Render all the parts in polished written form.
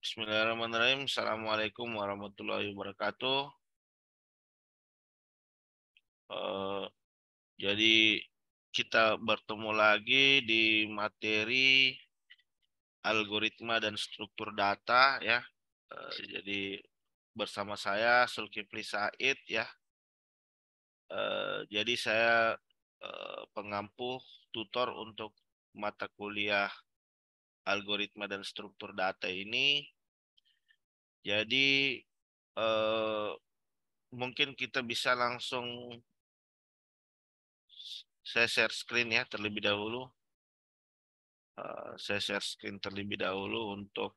Bismillahirrahmanirrahim. Assalamualaikum warahmatullahi wabarakatuh. Eh, jadi kita bertemu lagi di materi algoritma dan struktur data ya. Jadi bersama saya Zulkifli Said ya. Jadi saya pengampu tutor untuk mata kuliah algoritma dan struktur data ini. Jadi mungkin kita bisa langsung saya share screen ya terlebih dahulu. Saya share screen terlebih dahulu untuk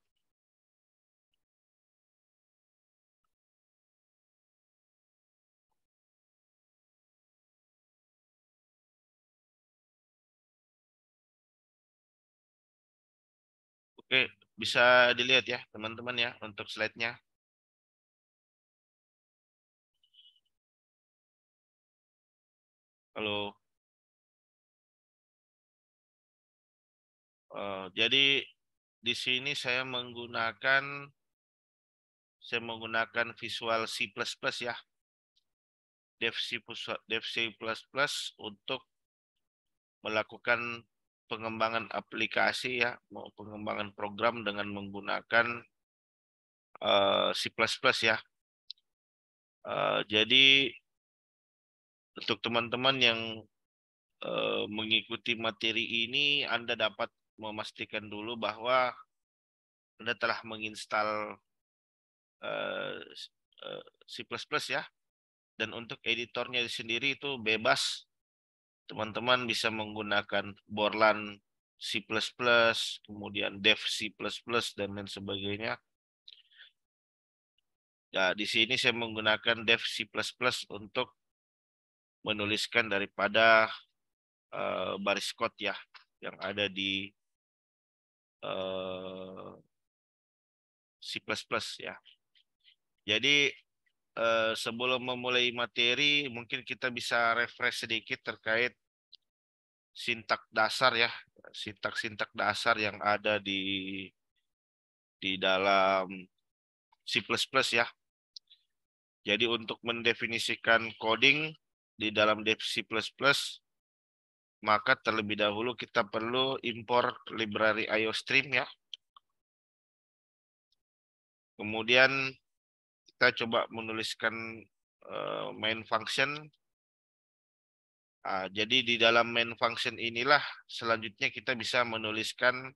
oke, bisa dilihat ya teman-teman ya untuk slide-nya. Halo. Jadi di sini saya menggunakan Visual C++ ya. Dev C++ untuk melakukan pengembangan aplikasi ya, pengembangan program dengan menggunakan C++ ya. Jadi untuk teman-teman yang mengikuti materi ini, Anda dapat memastikan dulu bahwa Anda telah menginstal C++ ya. Dan untuk editornya sendiri itu bebas. Teman-teman bisa menggunakan Borland C++, kemudian Dev C++, dan lain sebagainya. Ya, di sini saya menggunakan Dev C++ untuk menuliskan daripada baris code ya yang ada di C++ ya. Jadi sebelum memulai materi, mungkin kita bisa refresh sedikit terkait sintak dasar ya, sintak dasar yang ada di dalam C++ ya. Jadi untuk mendefinisikan coding di dalam Dev C++, maka terlebih dahulu kita perlu import library IOStream ya. Kemudian kita coba menuliskan main function. Jadi di dalam main function inilah selanjutnya kita bisa menuliskan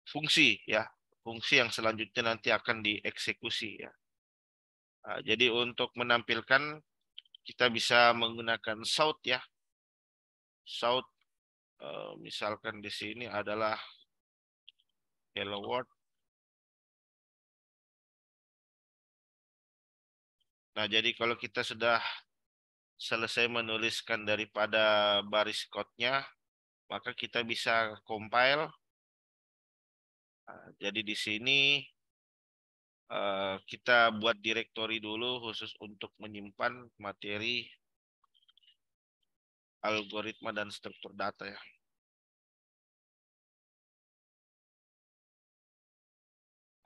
fungsi ya, fungsi yang selanjutnya nanti akan dieksekusi ya. Jadi untuk menampilkan kita bisa menggunakan shout ya. Shout misalkan di sini adalah hello world. Nah, jadi kalau kita sudah selesai menuliskan daripada baris code-nya, maka kita bisa compile. Jadi di sini kita buat directory dulu khusus untuk menyimpan materi algoritma dan struktur data ya.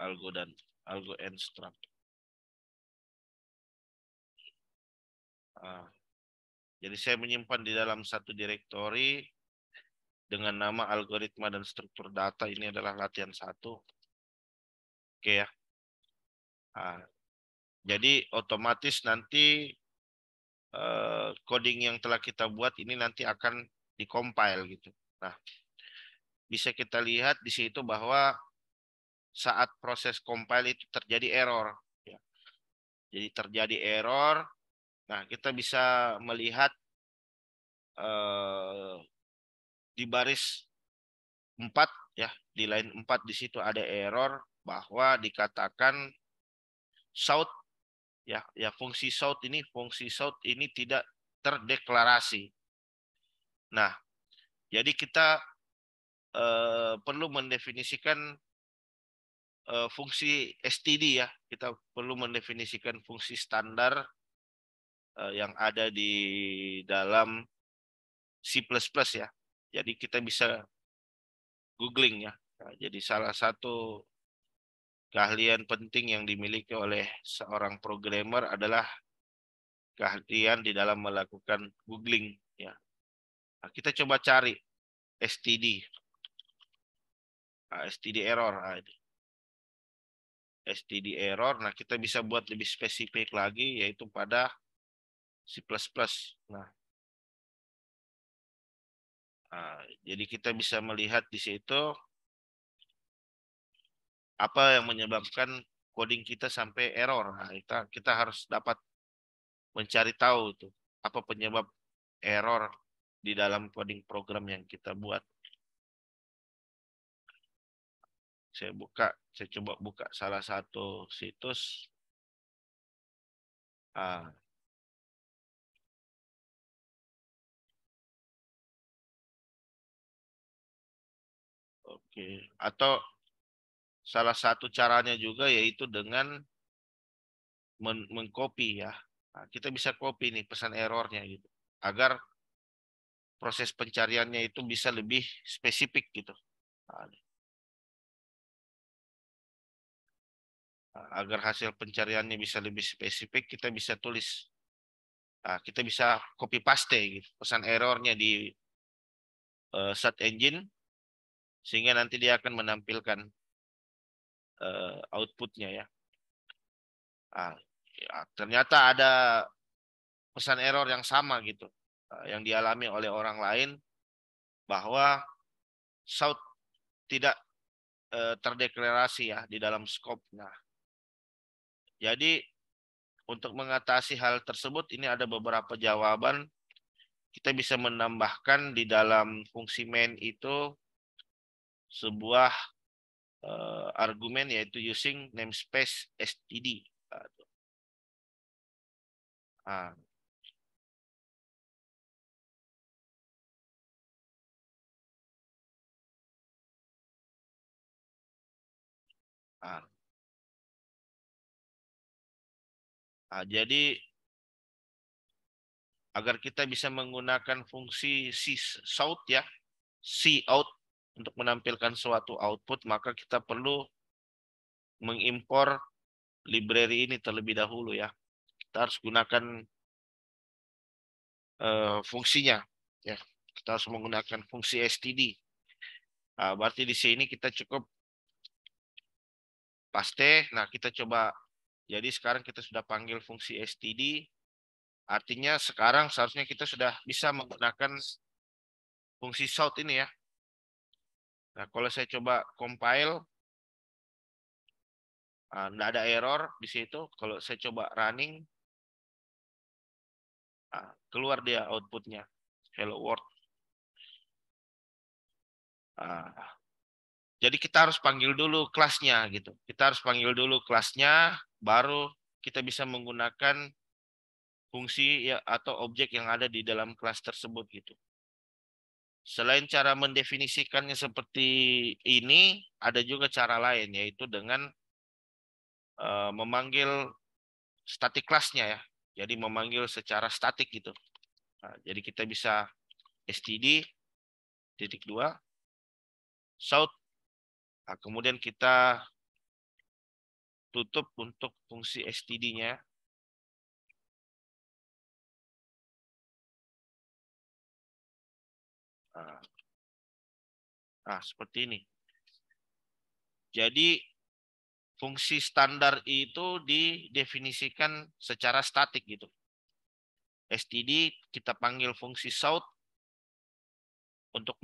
Algo and struct. Jadi saya menyimpan di dalam satu directory dengan nama algoritma dan struktur data. Ini adalah latihan 1. Oke ya. Jadi otomatis nanti coding yang telah kita buat ini nanti akan dikompil gitu. Nah, bisa kita lihat di situ bahwa saat proses compile itu terjadi error. Ya. Jadi terjadi error. Nah, kita bisa melihat di baris 4 ya, di line 4 di situ ada error bahwa dikatakan shout ya, fungsi shout ini tidak terdeklarasi. Nah, jadi kita perlu mendefinisikan fungsi std ya. Kita perlu mendefinisikan fungsi standar yang ada di dalam C++ ya. Jadi kita bisa googling ya. Nah, jadi salah satu keahlian penting yang dimiliki oleh seorang programmer adalah keahlian di dalam melakukan googling. Ya, nah, kita coba cari STD, STD error. Nah, ini. STD error. Nah, kita bisa buat lebih spesifik lagi, yaitu pada C++. Nah, jadi kita bisa melihat di situ apa yang menyebabkan coding kita sampai error. Nah, kita harus dapat mencari tahu tuh apa penyebab error di dalam coding program yang kita buat. Saya coba buka salah satu situs. Ah, oke. Atau salah satu caranya juga yaitu dengan mengcopy ya. Nah, kita bisa copy nih pesan errornya gitu. Agar proses pencariannya itu bisa lebih spesifik gitu. Nah, agar hasil pencariannya bisa lebih spesifik, kita bisa tulis. Kita bisa copy paste gitu, pesan errornya di search engine sehingga nanti dia akan menampilkan outputnya ya. Ya. Ternyata ada pesan error yang sama gitu, yang dialami oleh orang lain bahwa South tidak terdeklarasi ya di dalam scope. Nah, jadi untuk mengatasi hal tersebut ini ada beberapa jawaban. Kita bisa menambahkan di dalam fungsi main itu sebuah argumen yaitu using namespace std. Ah, ah, jadi agar kita bisa menggunakan fungsi sout ya, cout untuk menampilkan suatu output, maka kita perlu mengimpor library ini terlebih dahulu ya. Kita harus gunakan fungsinya ya. Kita harus menggunakan fungsi std. Berarti di sini kita cukup paste. Nah, kita coba. Jadi sekarang kita sudah panggil fungsi std. Artinya sekarang seharusnya kita sudah bisa menggunakan fungsi shout ini ya. Nah, kalau saya coba compile, nggak ada error di situ. Kalau saya coba running, keluar dia outputnya. Hello world. Jadi kita harus panggil dulu kelasnya gitu. Kita harus panggil dulu kelasnya, baru kita bisa menggunakan fungsi ya, atau objek yang ada di dalam kelas tersebut gitu. Selain cara mendefinisikannya seperti ini, ada juga cara lain, yaitu dengan memanggil static kelasnya ya. Jadi memanggil secara statik gitu. Nah, jadi kita bisa std titik dua shout. Nah, kemudian kita tutup untuk fungsi std-nya. Nah, seperti ini. Jadi fungsi standar itu didefinisikan secara statik gitu. std kita panggil fungsi shout untuk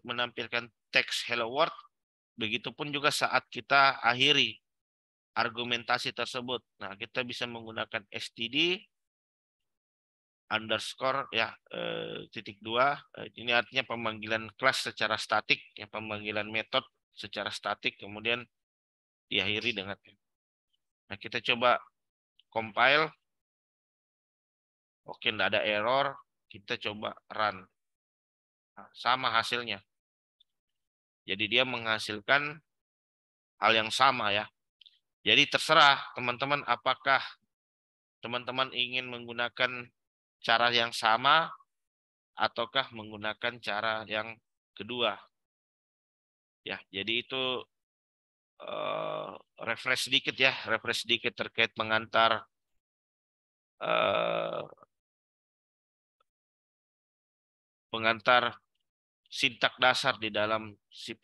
menampilkan teks hello world. Begitupun juga saat kita akhiri argumentasi tersebut. Nah, kita bisa menggunakan std underscore ya titik dua. Ini artinya pemanggilan kelas secara statik, ya pemanggilan metode secara statik, kemudian diakhiri dengan. Nah, kita coba compile. Oke, enggak ada error. Kita coba run. Nah, sama hasilnya. Jadi dia menghasilkan hal yang sama ya. Jadi terserah teman-teman apakah teman-teman ingin menggunakan cara yang sama ataukah menggunakan cara yang kedua. Ya, jadi itu refresh sedikit ya, refresh sedikit terkait mengantar pengantar sintak dasar di dalam C++.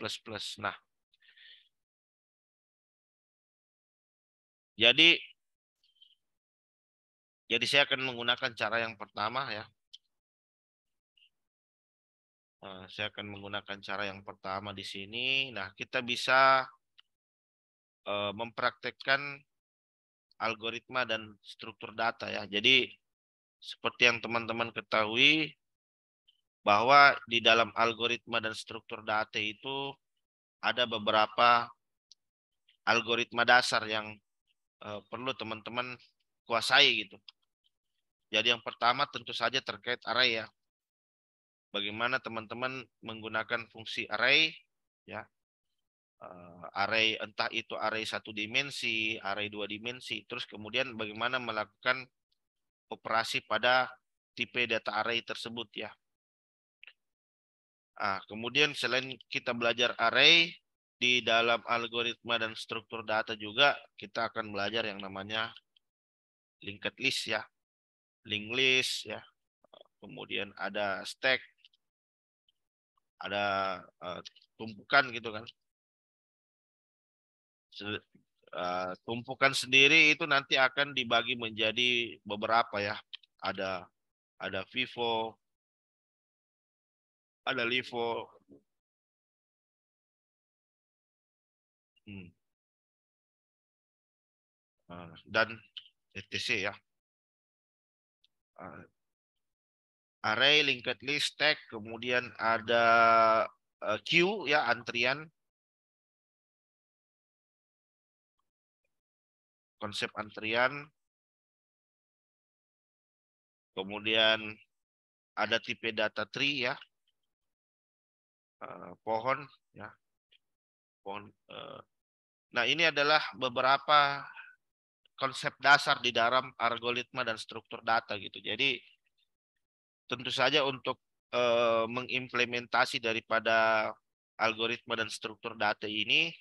Nah, jadi saya akan menggunakan cara yang pertama ya. Saya akan menggunakan cara yang pertama di sini. Nah, kita bisa mempraktekkan algoritma dan struktur data ya. Jadi seperti yang teman-teman ketahui bahwa di dalam algoritma dan struktur data itu ada beberapa algoritma dasar yang perlu teman-teman kuasai gitu. Jadi yang pertama tentu saja terkait array ya. Bagaimana teman-teman menggunakan fungsi array ya. Array entah itu array 1 dimensi, array 2 dimensi, terus kemudian bagaimana melakukan operasi pada tipe data array tersebut ya. Kemudian selain kita belajar array, di dalam algoritma dan struktur data juga kita akan belajar yang namanya linked list ya, linked list ya. Kemudian ada stack, ada tumpukan gitu kan. Tumpukan sendiri itu nanti akan dibagi menjadi beberapa ya. Ada vivo, ada livo, dan etc ya. Array, linked list, stack, kemudian ada queue ya, antrian, konsep antrian, kemudian ada tipe data tree ya, pohon ya, pohon. Nah, ini adalah beberapa konsep dasar di dalam algoritma dan struktur data gitu. Jadi tentu saja untuk mengimplementasi daripada algoritma dan struktur data ini,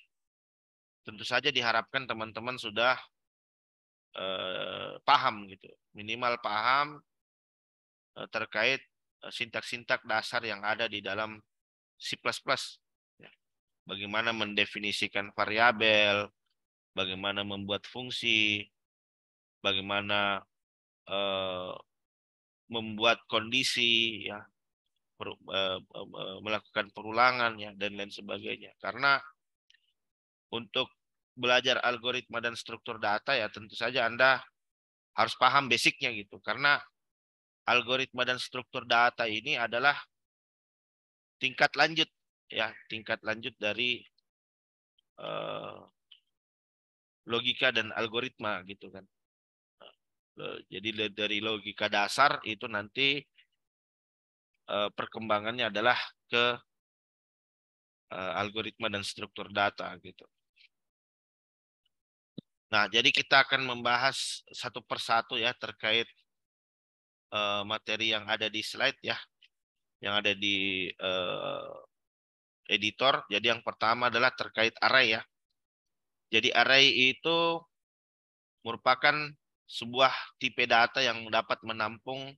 tentu saja diharapkan teman-teman sudah paham gitu, minimal paham terkait sintak-sintak dasar yang ada di dalam C++. Ya. Bagaimana mendefinisikan variabel, bagaimana membuat fungsi, bagaimana membuat kondisi, ya, melakukan perulangan ya, dan lain sebagainya. Karena untuk belajar algoritma dan struktur data ya tentu saja Anda harus paham basicnya gitu. Karena algoritma dan struktur data ini adalah tingkat lanjut ya, tingkat lanjut dari logika dan algoritma gitu kan. Jadi dari logika dasar itu nanti perkembangannya adalah ke algoritma dan struktur data gitu. Nah, jadi kita akan membahas satu persatu ya terkait materi yang ada di slide ya, yang ada di editor. Jadi yang pertama adalah terkait array ya. Jadi array itu merupakan sebuah tipe data yang dapat menampung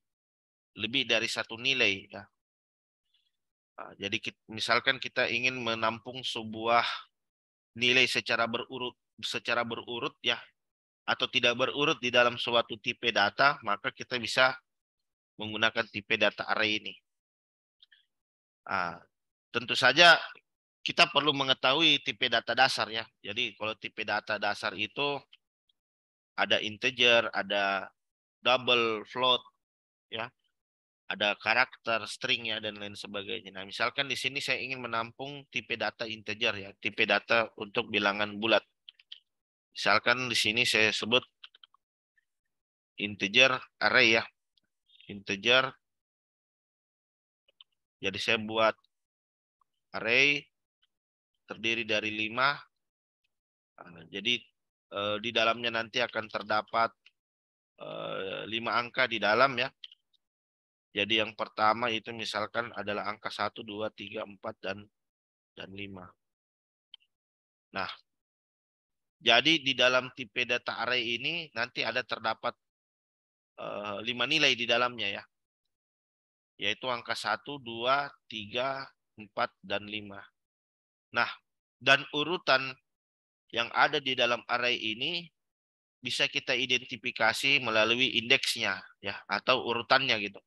lebih dari satu nilai ya. Jadi misalkan kita ingin menampung sebuah nilai secara berurut ya, atau tidak berurut di dalam suatu tipe data, maka kita bisa menggunakan tipe data array ini. Tentu saja kita perlu mengetahui tipe data dasar ya. Jadi kalau tipe data dasar itu ada integer, ada double, float ya, ada karakter, string ya, dan lain sebagainya. Nah, misalkan di sini saya ingin menampung tipe data integer ya, tipe data untuk bilangan bulat. Misalkan di sini saya sebut integer array ya, integer. Jadi saya buat array terdiri dari 5. Jadi di dalamnya nanti akan terdapat 5 angka di dalam ya. Jadi yang pertama itu misalkan adalah angka 1, 2, 3, 4, dan 5. Nah, jadi di dalam tipe data array ini nanti ada terdapat 5 nilai di dalamnya ya. Yaitu angka 1, 2, 3, 4, dan 5. Nah, dan urutan yang ada di dalam array ini bisa kita identifikasi melalui indeksnya ya, atau urutannya gitu.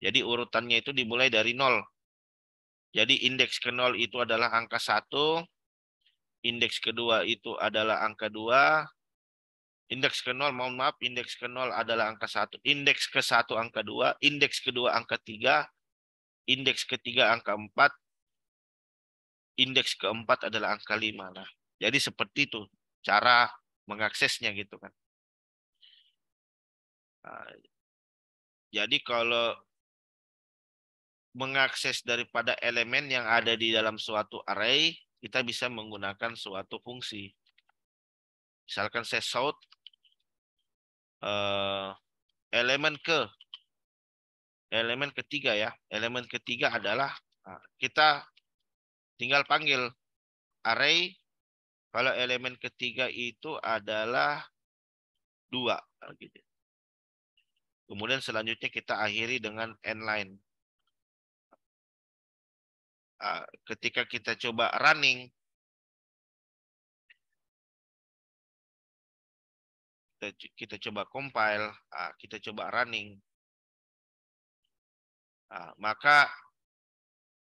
Jadi urutannya itu dimulai dari 0. Jadi indeks ke 0 itu adalah angka 1, indeks kedua itu adalah angka 2, indeks ke 0, mohon maaf, indeks ke 0 adalah angka 1, indeks ke 1 angka 2, indeks kedua angka 3, indeks ketiga angka 4, indeks keempat adalah angka 5. Nah, jadi seperti itu cara mengaksesnya gitu kan. Nah, jadi kalau mengakses daripada elemen yang ada di dalam suatu array, kita bisa menggunakan suatu fungsi. Misalkan saya shout elemen elemen ketiga ya. Elemen ketiga adalah kita tinggal panggil array kalau elemen ketiga itu adalah 2. Gitu. Kemudian selanjutnya kita akhiri dengan endline. Ketika kita coba running, kita coba compile, kita coba running, maka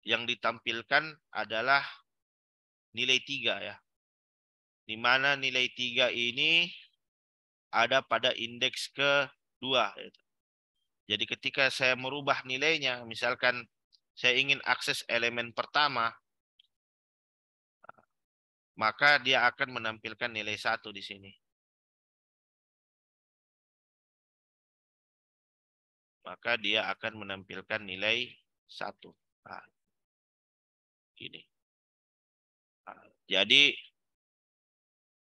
yang ditampilkan adalah nilai 3 ya. Di mana nilai 3 ini ada pada indeks ke-2. Jadi ketika saya merubah nilainya, misalkan saya ingin akses elemen pertama, maka dia akan menampilkan nilai 1 di sini. Maka dia akan menampilkan nilai 1. Nah, ini. Nah,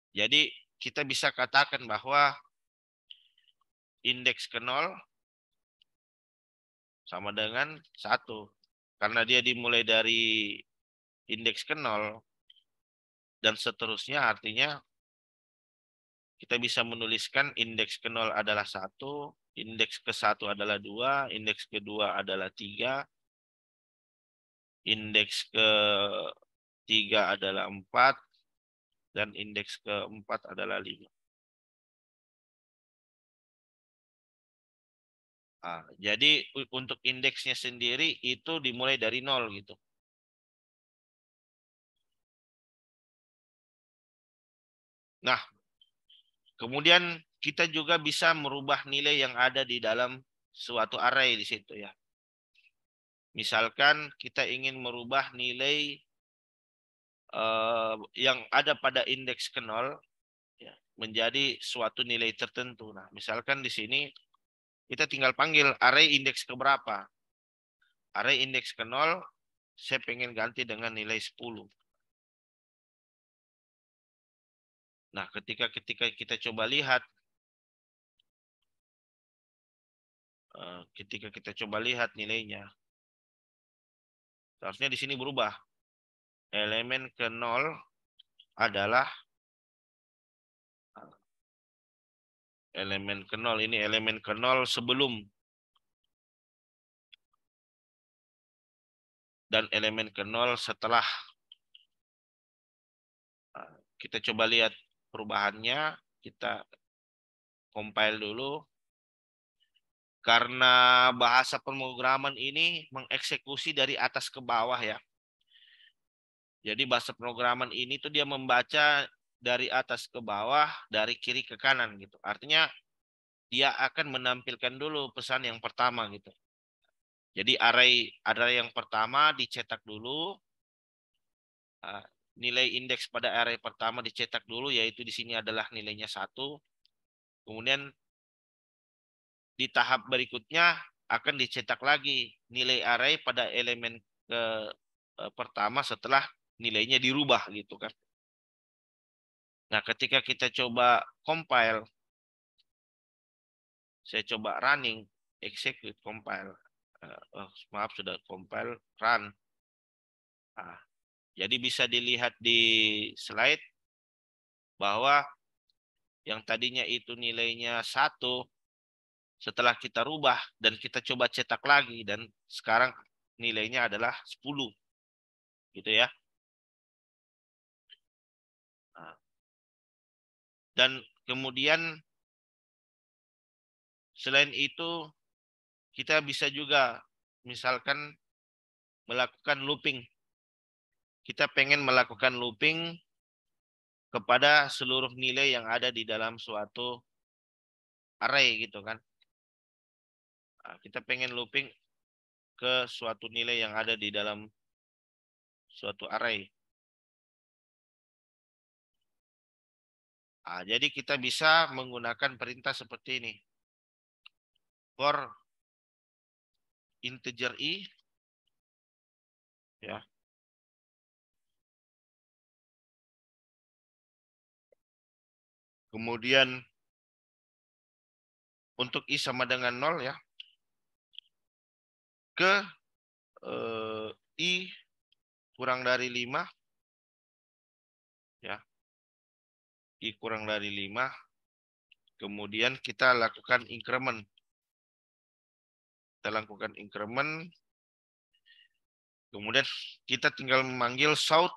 jadi kita bisa katakan bahwa indeks ke 0 sama dengan 1. Karena dia dimulai dari indeks ke 0 dan seterusnya, artinya kita bisa menuliskan indeks ke 0 adalah 1, indeks ke 1 adalah 2, indeks kedua adalah 3, indeks ke 3 adalah 4, dan indeks keempat adalah 5. Jadi untuk indeksnya sendiri itu dimulai dari 0 gitu. Nah, kemudian kita juga bisa merubah nilai yang ada di dalam suatu array di situ ya. Misalkan kita ingin merubah nilai yang ada pada indeks ke 0 ya, menjadi suatu nilai tertentu. Nah, misalkan di sini kita tinggal panggil array indeks ke berapa. Array indeks ke 0, saya pengen ganti dengan nilai 10. Nah, ketika kita coba lihat, nilainya, seharusnya di sini berubah. Elemen ke 0 adalah elemen ke 0. Ini elemen ke 0 sebelum. Dan elemen ke 0 setelah. Kita coba lihat perubahannya. Kita compile dulu. Karena bahasa pemrograman ini mengeksekusi dari atas ke bawah ya. Jadi bahasa pemrograman ini tuh dia membaca dari atas ke bawah, dari kiri ke kanan gitu. Artinya dia akan menampilkan dulu pesan yang pertama gitu. Jadi array yang pertama dicetak dulu. Nilai indeks pada array pertama dicetak dulu, yaitu di sini adalah nilainya 1. Kemudian di tahap berikutnya akan dicetak lagi nilai array pada elemen ke pertama setelah nilainya dirubah gitu kan. Nah, ketika kita coba compile, saya coba running, execute, compile. Maaf, sudah compile, run. Jadi bisa dilihat di slide bahwa yang tadinya itu nilainya 1, setelah kita rubah dan kita coba cetak lagi, dan sekarang nilainya adalah 10. Gitu ya. Nah, dan kemudian selain itu kita bisa juga misalkan melakukan looping. Kita pengen melakukan looping kepada seluruh nilai yang ada di dalam suatu array gitu kan. Nah, kita pengen looping ke suatu nilai yang ada di dalam suatu array. Nah, jadi kita bisa menggunakan perintah seperti ini. For integer i, ya. Kemudian untuk i sama dengan 0 ya. Ke i kurang dari 5 ya. I kurang dari 5. Kemudian kita lakukan increment. Kita lakukan increment. Kemudian kita tinggal memanggil shout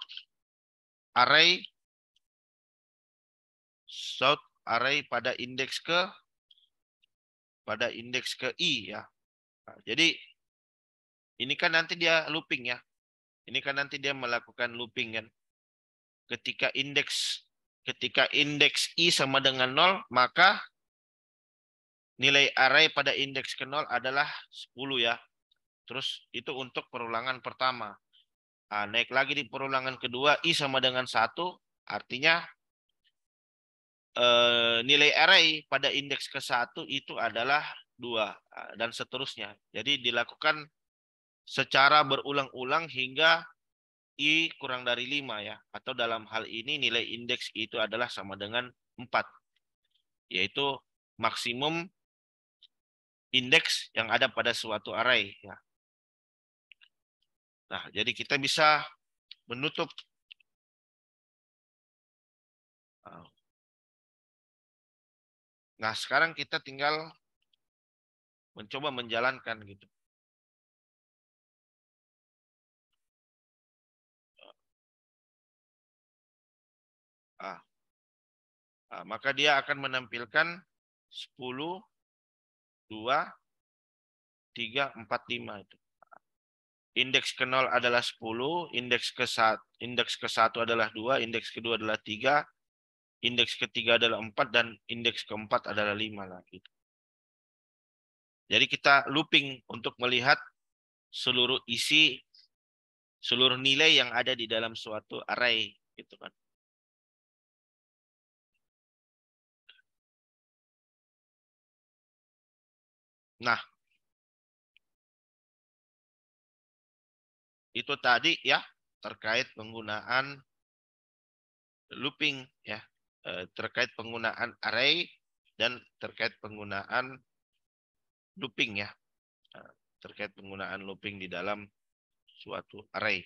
array pada indeks ke i ya. Nah, jadi ini kan nanti dia looping ya. Ini kan nanti dia melakukan looping kan. Ketika indeks i sama dengan 0, maka nilai array pada indeks ke 0 adalah 10 ya. Terus itu untuk perulangan pertama. Nah, naik lagi di perulangan kedua, i sama dengan 1, artinya nilai array pada indeks ke-1 itu adalah 2, dan seterusnya. Jadi dilakukan secara berulang-ulang hingga i kurang dari 5 ya. Atau dalam hal ini nilai indeks itu adalah sama dengan 4. Yaitu maksimum indeks yang ada pada suatu array ya. Nah, jadi kita bisa menutup Nah, sekarang kita tinggal mencoba menjalankan gitu. Maka dia akan menampilkan 10, 2, 3, 4, 5 itu. Indeks ke 0 adalah 10, indeks ke-1 adalah 2, indeks kedua adalah 3, indeks ketiga adalah 4, dan indeks keempat adalah 5 lah gitu. Jadi kita looping untuk melihat seluruh nilai yang ada di dalam suatu array gitu kan. Nah, itu tadi ya terkait penggunaan looping ya, terkait penggunaan array dan terkait penggunaan looping ya, terkait penggunaan looping di dalam suatu array.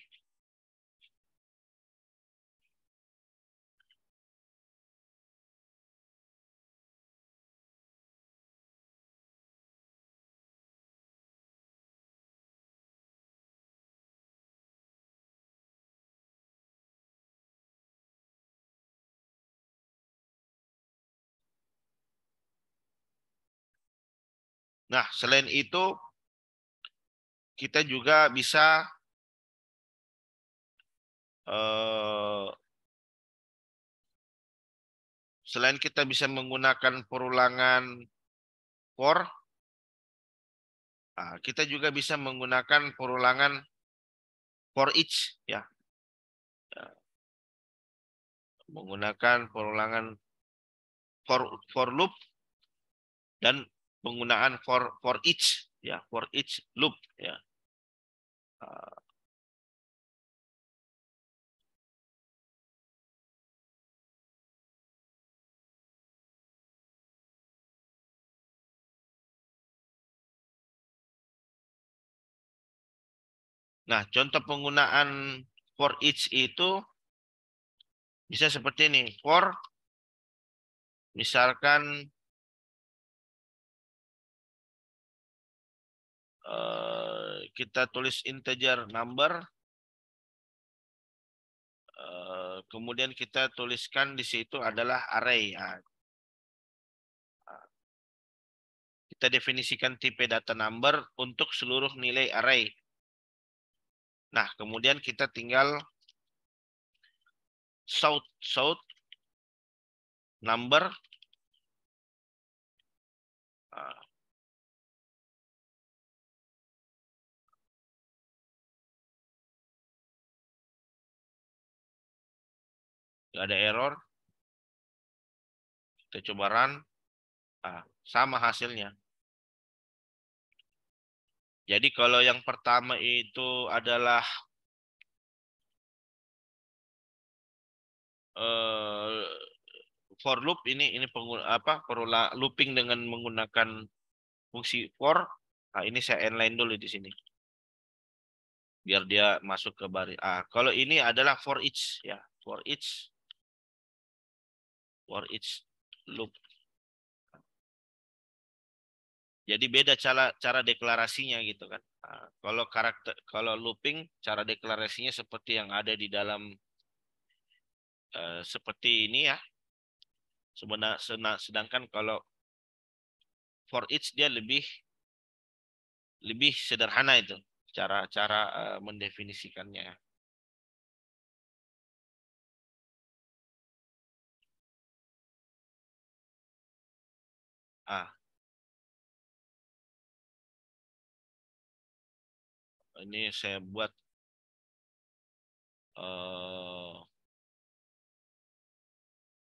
Nah, selain itu kita juga bisa selain kita bisa menggunakan perulangan for, kita juga bisa menggunakan perulangan for each ya. Menggunakan perulangan for loop dan penggunaan for each ya, for each loop ya. Nah, contoh penggunaan For each itu bisa seperti ini. For misalkan kita tulis integer number, kemudian kita tuliskan di situ adalah array. Nah, kita definisikan tipe data number untuk seluruh nilai array. Nah, kemudian kita tinggal sort number. Nggak ada error. Kita coba run. Sama hasilnya. Jadi kalau yang pertama itu adalah for loop, ini looping dengan menggunakan fungsi for. Nah, ini saya inline dulu di sini biar dia masuk ke baris. Kalau ini adalah for each ya, for each loop. Jadi beda cara deklarasinya gitu kan. Kalau looping cara deklarasinya seperti yang ada di dalam seperti ini ya. Sedangkan kalau for each dia lebih sederhana itu cara mendefinisikannya. Ini saya buat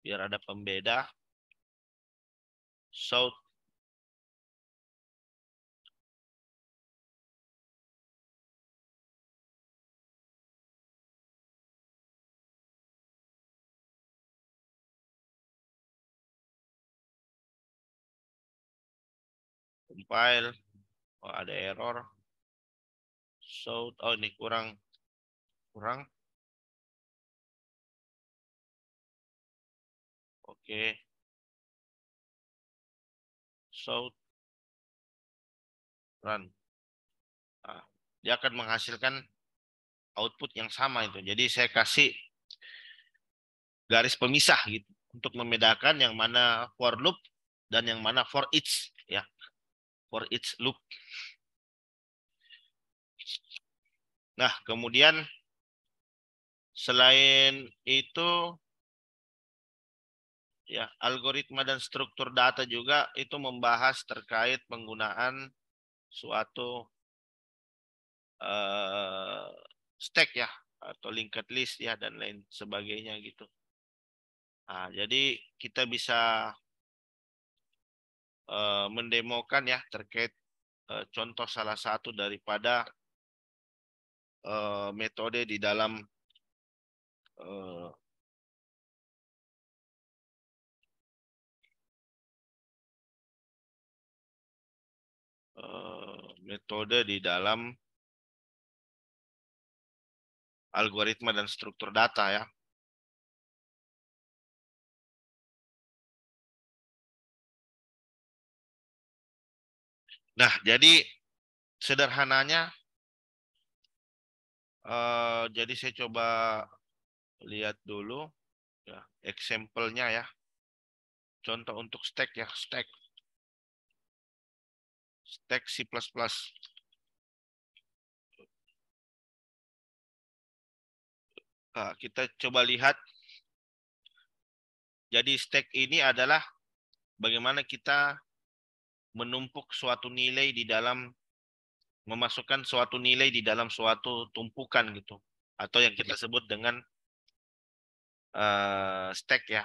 biar ada pembeda. Sort compile. Ada error. Sort, ini kurang. Oke. Sort run. Dia akan menghasilkan output yang sama itu. Jadi saya kasih garis pemisah gitu untuk membedakan yang mana for loop dan yang mana for each ya. For each loop. Nah, kemudian selain itu ya, algoritma dan struktur data juga itu membahas terkait penggunaan suatu stack ya, atau linked list ya, dan lain sebagainya gitu. Jadi kita bisa mendemokan ya terkait contoh salah satu daripada metode di dalam algoritma dan struktur data ya. Nah, jadi sederhananya jadi saya coba lihat dulu ya, example-nya ya. Contoh untuk stack ya, stack C++. Kita coba lihat. Jadi stack ini adalah bagaimana kita menumpuk suatu nilai di dalam, memasukkan suatu nilai di dalam suatu tumpukan gitu, atau yang kita sebut dengan stack ya.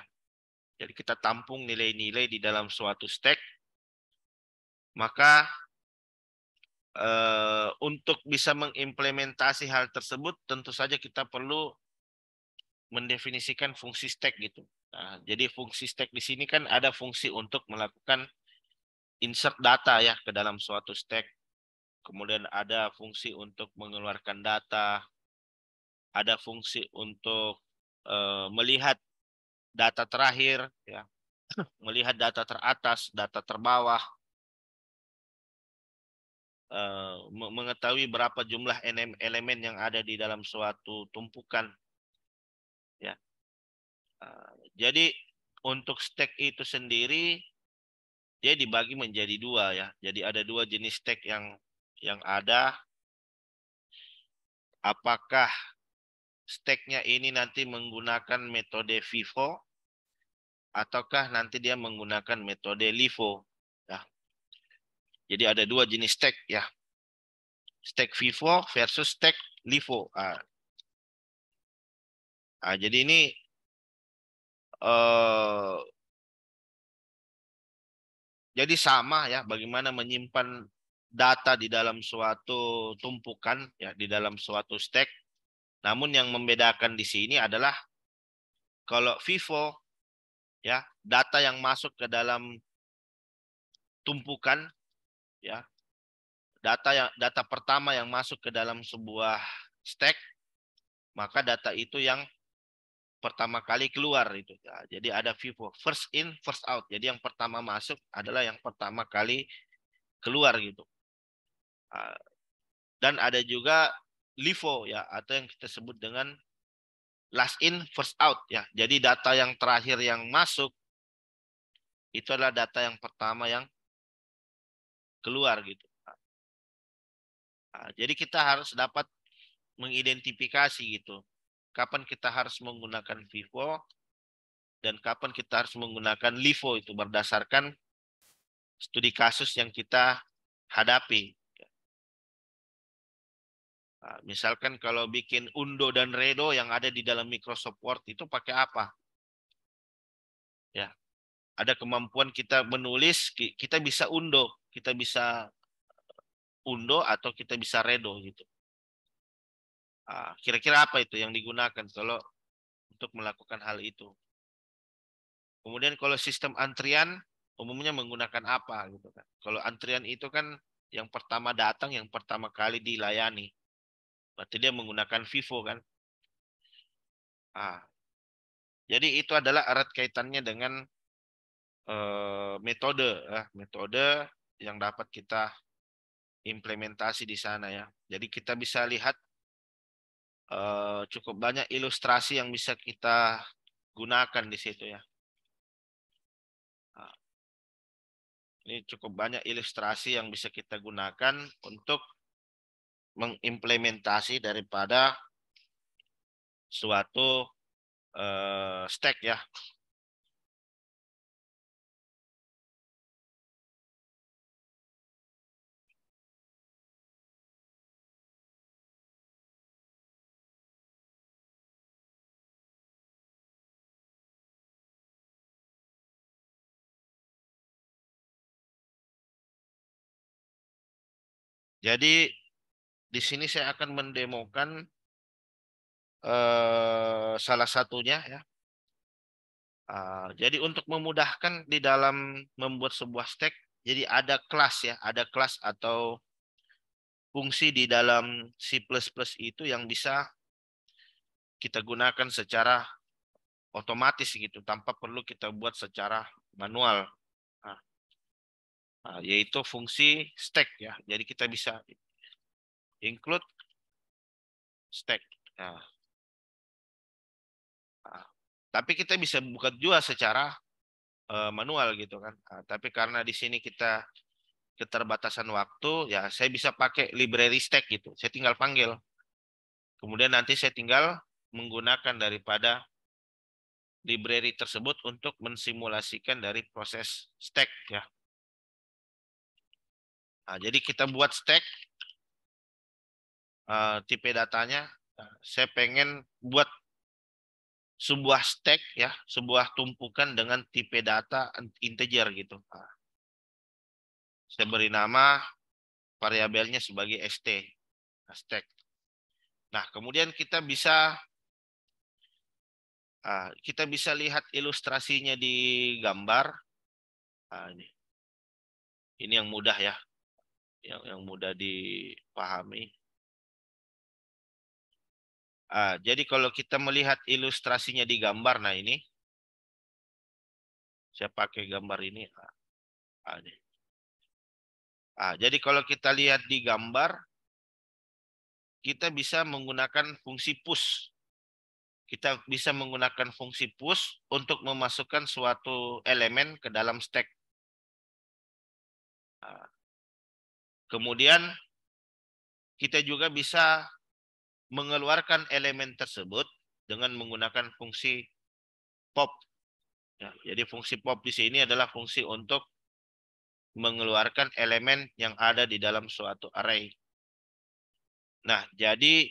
Jadi kita tampung nilai-nilai di dalam suatu stack. Maka untuk bisa mengimplementasi hal tersebut tentu saja kita perlu mendefinisikan fungsi stack gitu. Nah, jadi fungsi stack di sini kan ada fungsi untuk melakukan insert data ya ke dalam suatu stack. Kemudian ada fungsi untuk mengeluarkan data. ada fungsi untuk melihat data terakhir, ya, melihat data teratas, data terbawah, mengetahui berapa jumlah elemen yang ada di dalam suatu tumpukan, ya. Jadi untuk stack itu sendiri dia dibagi menjadi dua, ya. Jadi ada dua jenis stack yang ada. Apakah stacknya ini nanti menggunakan metode FIFO ataukah nanti dia menggunakan metode LIFO, ya. Jadi ada dua jenis stack, ya. Stack FIFO versus stack LIFO. Jadi ini eh, jadi sama, ya, bagaimana menyimpan data di dalam suatu tumpukan, ya, di dalam suatu stack. Namun yang membedakan di sini adalah kalau FIFO, ya, data yang masuk ke dalam tumpukan, ya, data pertama yang masuk ke dalam sebuah stack, maka data itu yang pertama kali keluar itu. Ya, jadi ada FIFO, first in, first out. Jadi yang pertama masuk adalah yang pertama kali keluar gitu. Dan ada juga LIFO, ya, atau yang kita sebut dengan last in, first out, ya. Jadi data yang terakhir yang masuk itu adalah data yang pertama yang keluar gitu. Jadi kita harus dapat mengidentifikasi gitu. Kapan kita harus menggunakan FIFO dan kapan kita harus menggunakan LIFO itu berdasarkan studi kasus yang kita hadapi. Misalkan kalau bikin Undo dan Redo yang ada di dalam Microsoft Word itu pakai apa? Ya, ada kemampuan kita menulis, kita bisa undo atau kita bisa Redo gitu. Kira-kira apa itu yang digunakan kalau untuk melakukan hal itu? Kemudian kalau sistem antrian umumnya menggunakan apa gitu kan? Kalau antrian itu kan yang pertama datang, yang pertama kali dilayani. Berarti dia menggunakan FIFO kan? Ah, jadi itu adalah erat kaitannya dengan metode yang dapat kita implementasi di sana, ya. Jadi kita bisa lihat cukup banyak ilustrasi yang bisa kita gunakan di situ, ya. Nah, ini cukup banyak ilustrasi yang bisa kita gunakan untuk mengimplementasi daripada suatu stack, ya. Jadi di sini saya akan mendemokan salah satunya, ya. Jadi untuk memudahkan di dalam membuat sebuah stack, jadi ada kelas, ya, ada kelas atau fungsi di dalam C++ itu yang bisa kita gunakan secara otomatis gitu, tanpa perlu kita buat secara manual. Nah, yaitu fungsi stack, ya. Jadi kita bisa include stack. Nah, tapi kita bisa buka juga secara manual gitu kan. Tapi karena di sini kita keterbatasan waktu, ya saya bisa pakai library stack gitu. Saya tinggal panggil. Kemudian nanti saya tinggal menggunakan daripada library tersebut untuk mensimulasikan dari proses stack, ya. Jadi kita buat stack, tipe datanya. Saya pengen buat sebuah stack, ya, sebuah tumpukan dengan tipe data integer gitu. Saya beri nama variabelnya sebagai st, stack. Nah, kemudian kita bisa lihat ilustrasinya di gambar. Ini yang mudah, ya, yang mudah dipahami. Jadi kalau kita melihat ilustrasinya di gambar, nah ini saya pakai gambar ini. Jadi kalau kita lihat di gambar, kita bisa menggunakan fungsi push. Kita bisa menggunakan fungsi push untuk memasukkan suatu elemen ke dalam stack. Kemudian kita juga bisa mengeluarkan elemen tersebut dengan menggunakan fungsi pop. Jadi fungsi pop di sini adalah fungsi untuk mengeluarkan elemen yang ada di dalam suatu array. Nah, jadi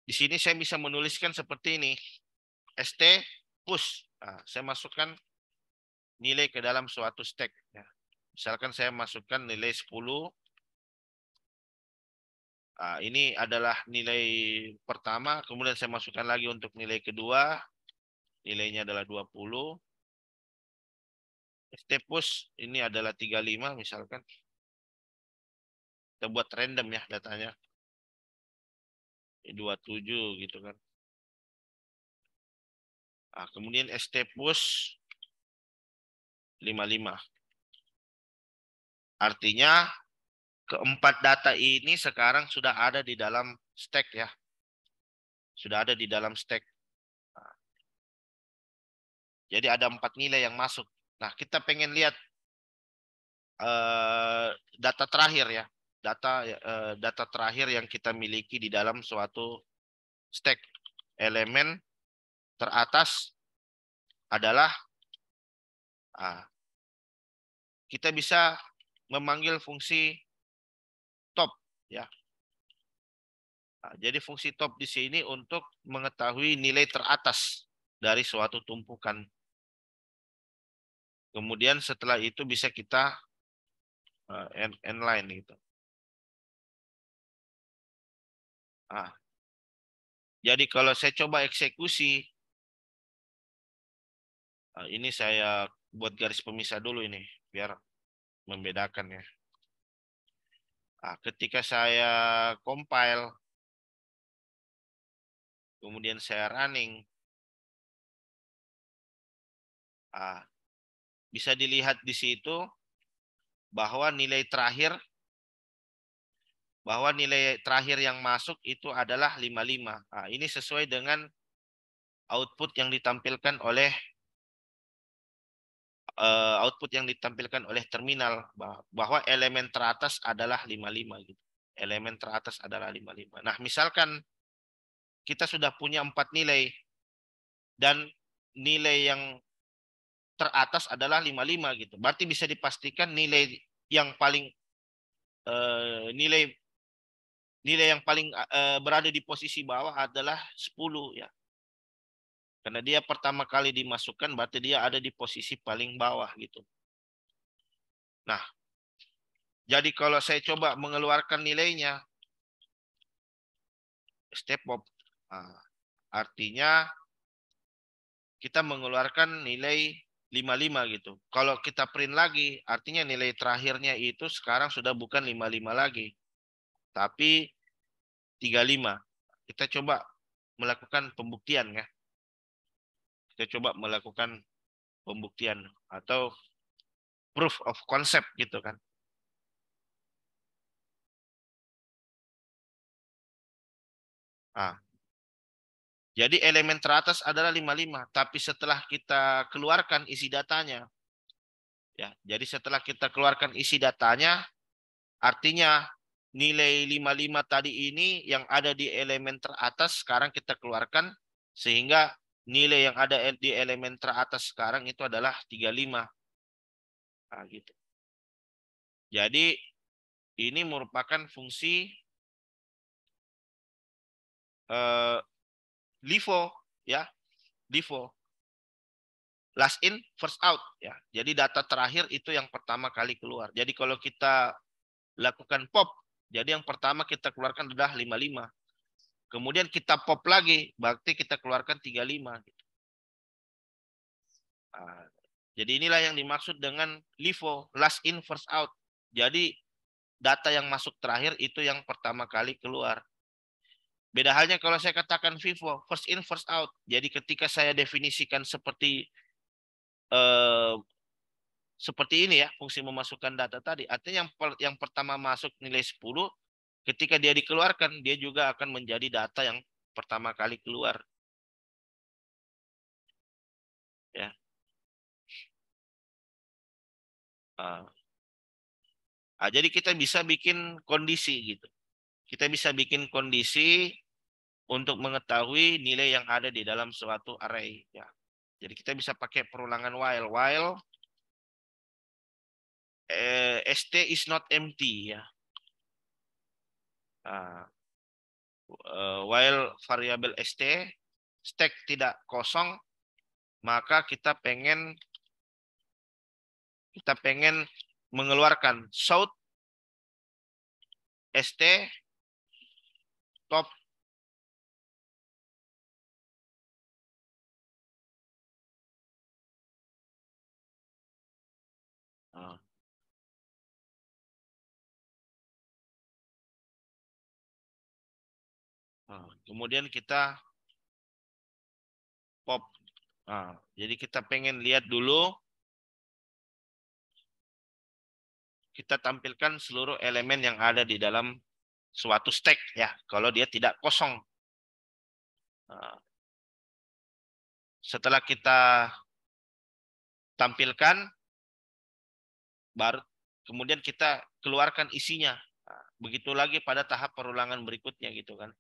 di sini saya bisa menuliskan seperti ini. st push. Saya masukkan nilai ke dalam suatu stack. Misalkan saya masukkan nilai 10. Ini adalah nilai pertama. Kemudian saya masukkan lagi untuk nilai kedua. Nilainya adalah 20. st push ini adalah 35 misalkan. Kita buat random ya datanya. 27 gitu kan. Kemudian st push 55. Artinya keempat data ini sekarang sudah ada di dalam stack ya. Sudah ada di dalam stack. Jadi ada 4 nilai yang masuk. Nah, kita pengen lihat data terakhir ya. Data terakhir yang kita miliki di dalam suatu stack. Elemen teratas adalah kita bisa memanggil fungsi top ya. Jadi fungsi top di sini untuk mengetahui nilai teratas dari suatu tumpukan. Kemudian setelah itu bisa kita inline gitu. Jadi kalau saya coba eksekusi, ini saya buat garis pemisah dulu ini biar membedakan ya. Ketika saya compile, kemudian saya running, bisa dilihat di situ bahwa nilai terakhir yang masuk itu adalah 55. Ini sesuai dengan output yang ditampilkan oleh terminal bahwa elemen teratas adalah 55 gitu. Elemen teratas adalah 55. Nah, misalkan kita sudah punya 4 nilai dan nilai yang teratas adalah 55 gitu. Berarti bisa dipastikan nilai yang paling berada di posisi bawah adalah 10 ya. Karena dia pertama kali dimasukkan berarti dia ada di posisi paling bawah gitu. Nah, jadi kalau saya coba mengeluarkan nilainya step up, artinya kita mengeluarkan nilai 55 gitu. Kalau kita print lagi, artinya nilai terakhirnya itu sekarang sudah bukan 55 lagi, tapi 35. Kita coba melakukan pembuktian ya. Kita coba melakukan pembuktian atau proof of concept gitu kan. Jadi elemen teratas adalah 55, tapi setelah kita keluarkan isi datanya, ya, jadi setelah kita keluarkan isi datanya, artinya nilai 55 tadi ini yang ada di elemen teratas sekarang kita keluarkan, sehingga nilai yang ada di elemen teratas sekarang itu adalah 35. Gitu. Jadi ini merupakan fungsi LIFO ya, LIFO. Last in, first out ya. Jadi data terakhir itu yang pertama kali keluar. Jadi kalau kita lakukan pop, jadi yang pertama kita keluarkan adalah 55. Kemudian kita pop lagi, berarti kita keluarkan 35 gitu. Jadi inilah yang dimaksud dengan LIFO, last in, first out. Jadi data yang masuk terakhir itu yang pertama kali keluar. Beda halnya kalau saya katakan FIFO, first in, first out. Jadi ketika saya definisikan seperti ini ya, fungsi memasukkan data tadi. Artinya yang pertama masuk nilai 10, ketika dia dikeluarkan, dia juga akan menjadi data yang pertama kali keluar. Ya. Jadi kita bisa bikin kondisi gitu. Kita bisa bikin kondisi untuk mengetahui nilai yang ada di dalam suatu array. Ya. Jadi kita bisa pakai perulangan while. While st is not empty ya. While variabel stack tidak kosong, maka kita pengen mengeluarkan shout st top kemudian kita pop. Jadi kita pengen lihat dulu, kita tampilkan seluruh elemen yang ada di dalam suatu stack ya, kalau dia tidak kosong. Setelah kita tampilkan, baru kemudian kita keluarkan isinya. Begitu lagi pada tahap perulangan berikutnya gitu kan.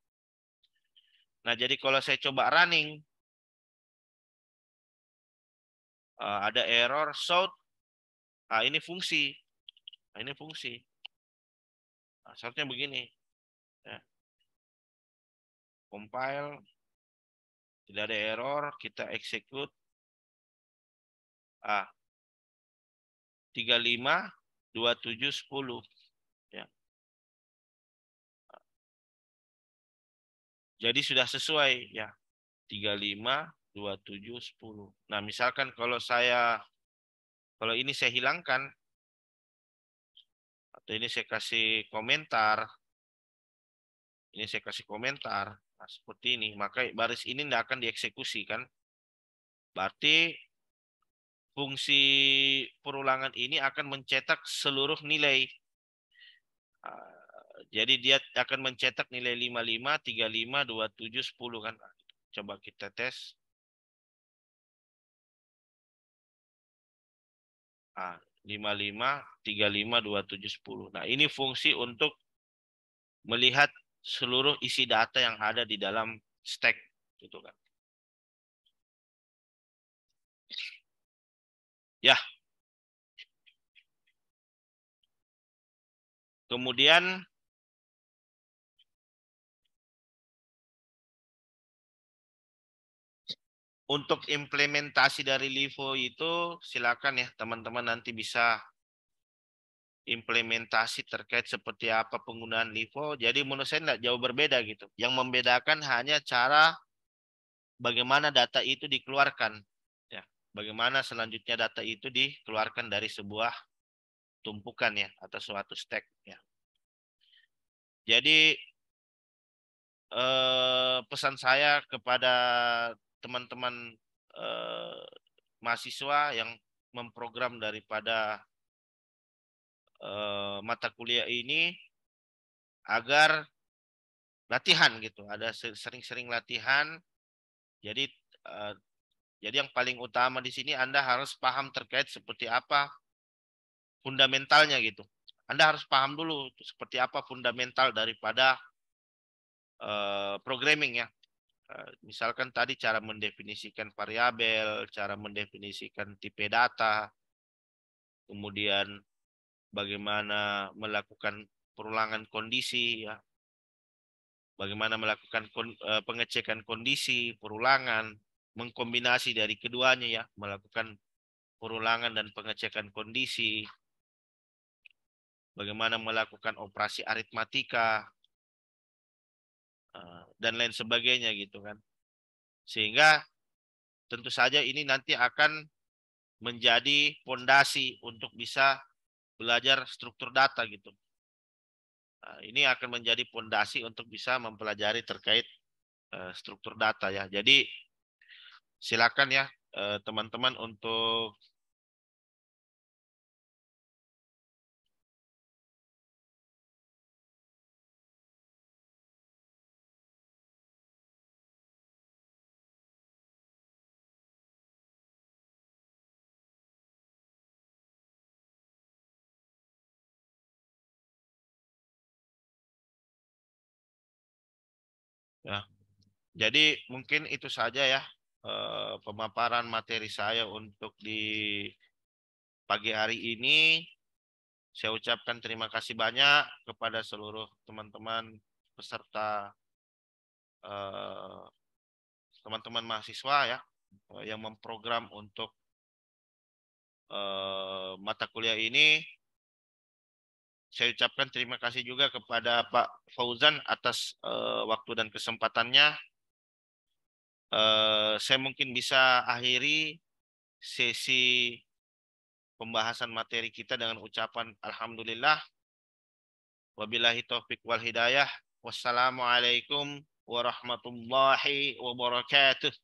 Nah, jadi kalau saya coba running, ada error shout. Ini fungsi. Ini fungsi. Seharusnya begini. Ya. Compile. Tidak ada error. Kita execute. 35, 27, 10. Ya. Jadi sudah sesuai ya. 35, 27, 10. Nah, misalkan kalau ini saya hilangkan, atau ini saya kasih komentar, nah, seperti ini, maka baris ini tidak akan dieksekusi kan. Berarti fungsi perulangan ini akan mencetak seluruh nilai. Jadi dia akan mencetak nilai 55, 35, 27, 10 kan. Coba kita tes. 55, 35, 27, 10. Nah, ini fungsi untuk melihat seluruh isi data yang ada di dalam stack gitu kan. Ya. Kemudian untuk implementasi dari LIFO itu silakan ya teman-teman nanti bisa implementasi terkait seperti apa penggunaan LIFO. Jadi menurut saya tidak jauh berbeda gitu. Yang membedakan hanya cara bagaimana data itu dikeluarkan. Ya, bagaimana selanjutnya data itu dikeluarkan dari sebuah tumpukan ya atau suatu stack ya. Jadi pesan saya kepada teman-teman mahasiswa yang memprogram daripada mata kuliah ini agar latihan gitu, ada sering-sering latihan. Jadi yang paling utama di sini Anda harus paham terkait seperti apa fundamentalnya gitu. Anda harus paham dulu seperti apa fundamental daripada programming ya. Misalkan tadi cara mendefinisikan variabel, cara mendefinisikan tipe data, kemudian bagaimana melakukan perulangan kondisi ya, bagaimana melakukan pengecekan kondisi, perulangan, mengkombinasi dari keduanya ya, melakukan perulangan dan pengecekan kondisi, bagaimana melakukan operasi aritmatika dan lain sebagainya gitu kan. Sehingga tentu saja ini nanti akan menjadi fondasi untuk bisa belajar struktur data gitu. Nah, ini akan menjadi fondasi untuk bisa mempelajari terkait struktur data ya. Jadi silakan ya teman-teman untuk ya. Jadi mungkin itu saja ya pemaparan materi saya untuk di pagi hari ini. Saya ucapkan terima kasih banyak kepada seluruh teman-teman peserta eh, teman-teman mahasiswa ya yang memprogram untuk mata kuliah ini. Saya ucapkan terima kasih juga kepada Pak Fauzan atas waktu dan kesempatannya. Saya mungkin bisa akhiri sesi pembahasan materi kita dengan ucapan Alhamdulillah. Wabillahi taufik wal hidayah. Wassalamualaikum warahmatullahi wabarakatuh.